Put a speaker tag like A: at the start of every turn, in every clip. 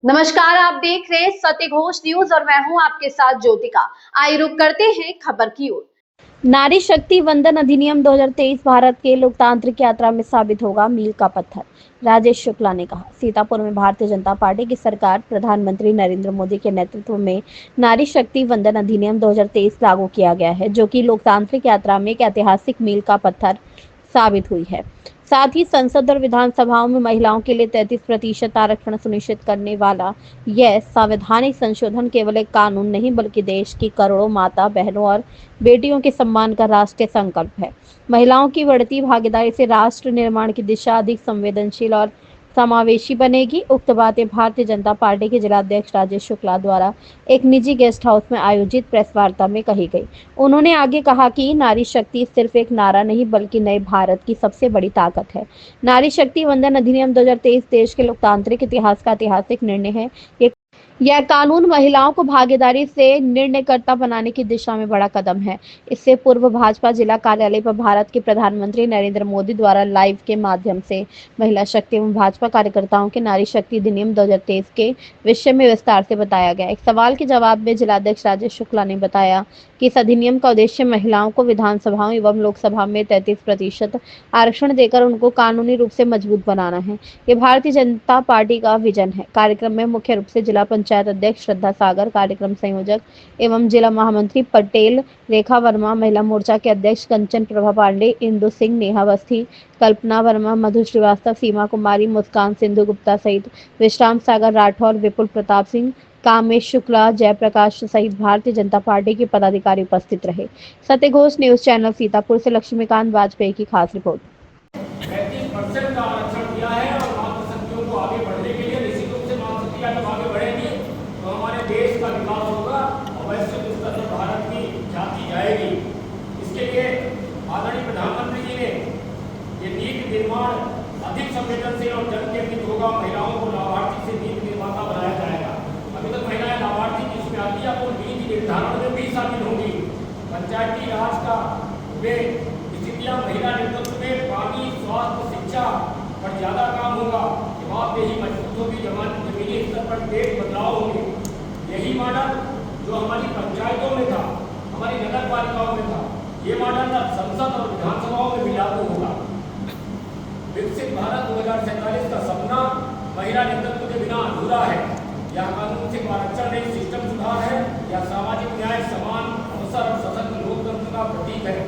A: नमस्कार, आप देख रहे हैं सत्य घोष न्यूज और मैं हूं आपके साथ ज्योतिका। आइए रुक करते हैं खबर की ओर। नारी शक्ति वंदन अधिनियम 2023 भारत के लोकतांत्रिक यात्रा में साबित होगा मील का पत्थर, राजेश शुक्ला ने कहा। सीतापुर में भारतीय जनता पार्टी की सरकार प्रधानमंत्री नरेंद्र मोदी के नेतृत्व में नारी शक्ति वंदन अधिनियम 2023 लागू किया गया है, जो कि लोकतांत्रिक यात्रा में एक ऐतिहासिक मील का पत्थर साबित हुई है। साथ ही संसद और विधानसभाओं में महिलाओं के लिए 33% आरक्षण सुनिश्चित करने वाला यह संवैधानिक संशोधन केवल एक कानून नहीं, बल्कि देश की करोड़ों माता बहनों और बेटियों के सम्मान का राष्ट्रीय संकल्प है। महिलाओं की बढ़ती भागीदारी से राष्ट्र निर्माण की दिशा अधिक संवेदनशील और समावेशी बनेगी। उक्त बातें भारतीय जनता पार्टी के जिलाध्यक्ष राजेश शुक्ला द्वारा एक निजी गेस्ट हाउस में आयोजित प्रेस वार्ता में कही गई। उन्होंने आगे कहा कि नारी शक्ति सिर्फ एक नारा नहीं, बल्कि नए भारत की सबसे बड़ी ताकत है। नारी शक्ति वंदन अधिनियम 2023 देश के लोकतांत्रिक इतिहास का ऐतिहासिक निर्णय है। यह कानून महिलाओं को भागीदारी से निर्णयकर्ता बनाने की दिशा में बड़ा कदम है। इससे पूर्व भाजपा जिला कार्यालय पर भारत के प्रधानमंत्री नरेंद्र मोदी द्वारा लाइव के माध्यम से महिला शक्ति एवं भाजपा कार्यकर्ताओं के नारी शक्ति अधिनियम 2023 के विषय में विस्तार से बताया गया। एक सवाल के जवाब में जिलाध्यक्ष राजेश शुक्ला ने बताया कि इस अधिनियम का उद्देश्य महिलाओं को विधानसभाओं एवं लोकसभा में 33% आरक्षण देकर उनको कानूनी रूप से मजबूत बनाना है। ये भारतीय जनता पार्टी का विजन है। कार्यक्रम में मुख्य रूप से जिला पंचायत अध्यक्ष श्रद्धा सागर, कार्यक्रम संयोजक एवं जिला महामंत्री पटेल रेखा वर्मा, महिला मोर्चा के अध्यक्ष कंचन प्रभा पांडे, इंदु सिंह, नेहा अवस्थी, कल्पना वर्मा, मधु श्रीवास्तव, सीमा कुमारी, मुस्कान सिंधु गुप्ता सहित विश्राम सागर राठौर, विपुल प्रताप सिंह, कामेश शुक्ला, जयप्रकाश सहित भारतीय जनता पार्टी के पदाधिकारी उपस्थित रहे। सत्य घोष न्यूज चैनल सीतापुर से लक्ष्मीकांत वाजपेयी की खास रिपोर्ट।
B: 33% का आरक्षण दिया है और मातृशक्तियों को आगे बढ़ने के लिए निश्चित रूप से मातृशक्तियां जब आगे बढ़ेंगी तो हमारे देश का विकास होगा और वैश्विक स्तर पर भारत की ख्याति जाएगी। इसके लिए आदरणीय प्रधानमंत्री जी ने ये नीति निर्माण अधिक संवेदनशील और जनकेंद्रित होगा। महिलाओं को लाभार्थी से नीति निर्माता बनाया जाएगा। अभी तक महिलाएं लाभार्थी की इसमें आती है, वो नीति निर्धारण में भी शामिल होंगी। पंचायती राज का वे स्थितियां महिला नेतृत्व में पानी, स्वास्थ्य, शिक्षा पर ज्यादा काम होगा। जवाबदेही मजबूत होगी, जमीनी स्तर पर तेज बदलाव होंगे। यही मॉडल जो हमारी पंचायतों में था, हमारी नगर पालिकाओं में था, ये मॉडल अब संसद और विधानसभाओं में भी लागू होगा। विकसित भारत 2047 का सपना महिला नेतृत्व के बिना अधूरा है। यह कानून सिर्फ आरक्षण नहीं, सिस्टम सुधार है। यह सामाजिक न्याय, समान अवसर और सशक्त लोकतंत्र का प्रतीक है।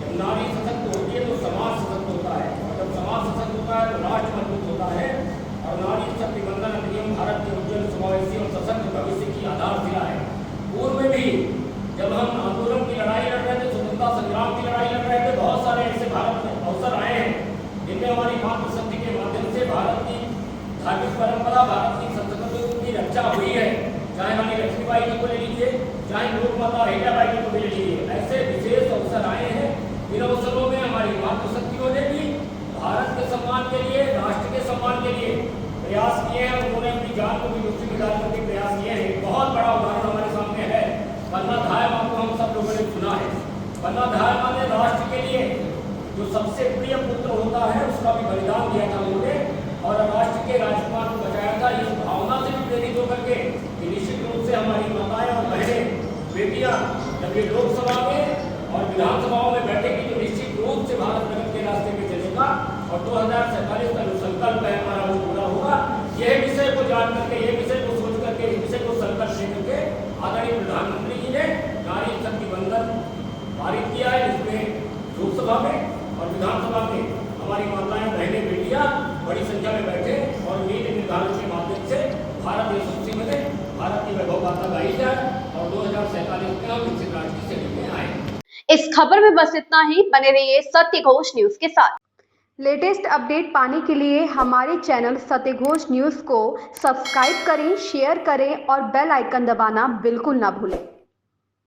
B: जब नारी सशक्त होती है तो समाज सशक्त होता है, और जब समाज सशक्त होता है तो राष्ट्र मजबूत होता है। और नारी शक्ति वंदन अधिनियम भारत के उज्जवल, समावेशी और सशक्त भविष्य की आधारशिला है। पूर्व में भी जब हम आंदोलन की लड़ाई लड़ रहे थे, स्वतंत्रता संग्राम की लड़ाई लड़ रहे थे, बहुत सारे ऐसे भारत में अवसर आए हैं जिनमें हमारी मातृशक्ति के माध्यम से भारत की धार्मिक परंपरा, भारत की संस्कृति की रक्षा हुई है। चाहे रानी लक्ष्मीबाई जी को ले लीजिए, चाहे लोक माता अहिल्याबाई जी को भी ले लीजिए, ऐसे विशेष अवसर आए हैं। इन अवसरों में हमारी मातृशक्तियों ने भी भारत के सम्मान के लिए, राष्ट्र के सम्मान के लिए प्रयास किए हैं। उन्होंने अपनी जान को भी मुश्किल में डालने के प्रयास किए हैं। बहुत बड़ा उदाहरण हमारे सामने है। बन्नाधाय मां को हम सब लोगों ने सुना है। बन्नाधाय मां ने राष्ट्र के लिए जो सबसे प्रिय पुत्र होता है उसका भी बलिदान दिया था उन्होंने, और राष्ट्र के राजकुमार को बचाया था। इस भावना से भी प्रेरित होकर के निश्चित रूप से हमारी माताएं और बहनें, बेटियां जब ये लोकसभा में और विधानसभाओं में बैठेगी तो निश्चित रूप से भारत प्रगति के रास्ते में चलेगा और 2047 का जो संकल्प है हमारा वो पूरा होगा। यह विषय को जान करके, ये विषय को सोच करके, इस विषय को संकल्प लेकर के आदरणीय प्रधानमंत्री जी ने नारी शक्ति वंदन पारित किया है, जिसमें लोकसभा में और विधानसभा में हमारी माताएं, बहनें, बेटियां बड़ी संख्या में बैठे और नीति निर्धारण के माध्यम से भारत यशस्वी बने, भारत की वैभव गाथा गाई जाए और 2047 में हम विकसित राष्ट्र की श्रेणी में आए।
A: इस खबर में बस इतना ही। बने रहिए सत्य घोष न्यूज के साथ। लेटेस्ट अपडेट पाने के लिए हमारे चैनल सत्य घोष न्यूज को सब्सक्राइब करें, शेयर करें और बेल आइकन दबाना बिल्कुल ना भूलें।